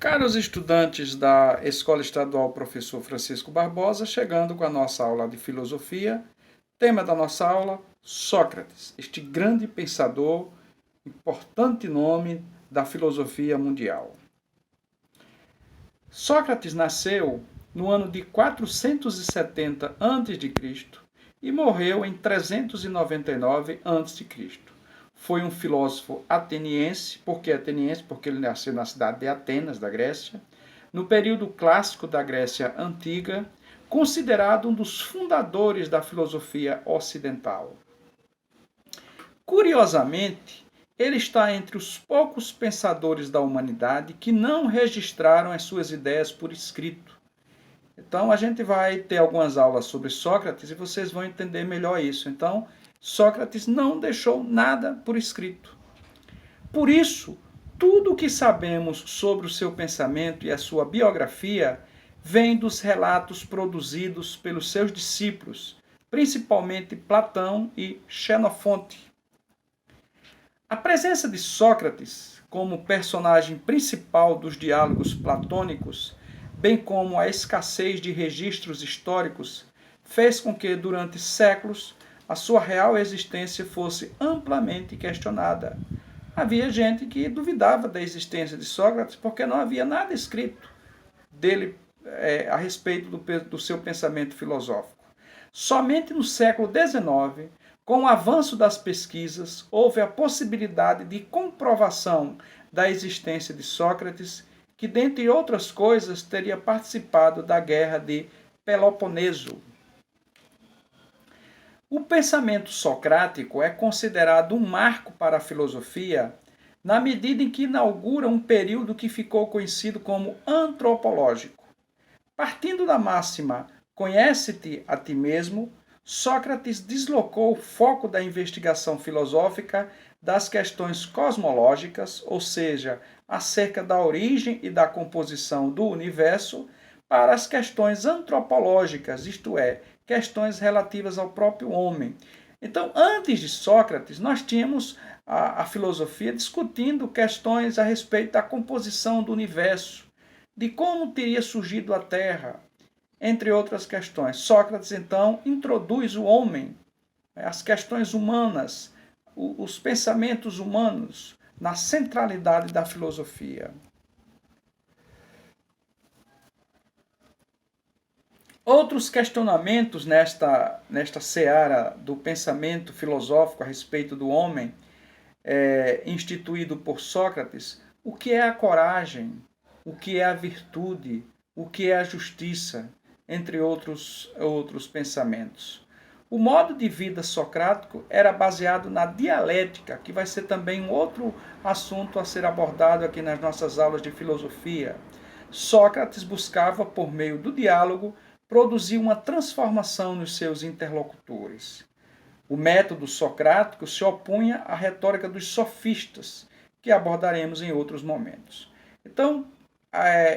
Caros estudantes da Escola Estadual Professor Francisco Barbosa, chegando com a nossa aula de filosofia, tema da nossa aula, Sócrates, este grande pensador, importante nome da filosofia mundial. Sócrates nasceu no ano de 470 a.C. e morreu em 399 a.C. Foi um filósofo ateniense. Por que ateniense? Porque ele nasceu na cidade de Atenas, da Grécia, no período clássico da Grécia Antiga, considerado um dos fundadores da filosofia ocidental. Curiosamente, ele está entre os poucos pensadores da humanidade que não registraram as suas ideias por escrito. Então, a gente vai ter algumas aulas sobre Sócrates e vocês vão entender melhor isso. Então, Sócrates não deixou nada por escrito. Por isso, tudo o que sabemos sobre o seu pensamento e a sua biografia vem dos relatos produzidos pelos seus discípulos, principalmente Platão e Xenofonte. A presença de Sócrates como personagem principal dos diálogos platônicos, bem como a escassez de registros históricos, fez com que, durante séculos, a sua real existência fosse amplamente questionada. Havia gente que duvidava da existência de Sócrates porque não havia nada escrito dele a respeito do seu pensamento filosófico. Somente no século XIX, com o avanço das pesquisas, houve a possibilidade de comprovação da existência de Sócrates, que, dentre outras coisas, teria participado da Guerra de Peloponeso. O pensamento socrático é considerado um marco para a filosofia na medida em que inaugura um período que ficou conhecido como antropológico. Partindo da máxima "conhece-te a ti mesmo", Sócrates deslocou o foco da investigação filosófica das questões cosmológicas, ou seja, acerca da origem e da composição do universo, para as questões antropológicas, isto é, questões relativas ao próprio homem. Então, antes de Sócrates, nós tínhamos a filosofia discutindo questões a respeito da composição do universo, de como teria surgido a Terra, entre outras questões. Sócrates, então, introduz o homem, as questões humanas, os pensamentos humanos, na centralidade da filosofia. Outros questionamentos nesta seara do pensamento filosófico a respeito do homem, instituído por Sócrates: o que é a coragem, o que é a virtude, o que é a justiça, entre outros pensamentos. O modo de vida socrático era baseado na dialética, que vai ser também um outro assunto a ser abordado aqui nas nossas aulas de filosofia. Sócrates buscava, por meio do diálogo, produzir uma transformação nos seus interlocutores. O método socrático se opunha à retórica dos sofistas, que abordaremos em outros momentos. Então,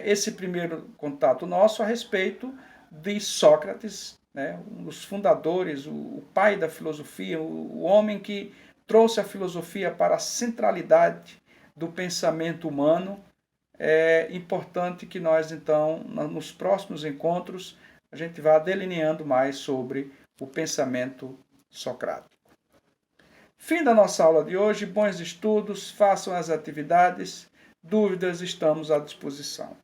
esse primeiro contato nosso a respeito de Sócrates, um dos fundadores, o pai da filosofia, o homem que trouxe a filosofia para a centralidade do pensamento humano. É importante que nós, então, nos próximos encontros, a gente vá delineando mais sobre o pensamento socrático. Fim da nossa aula de hoje. Bons estudos, façam as atividades. Dúvidas, estamos à disposição.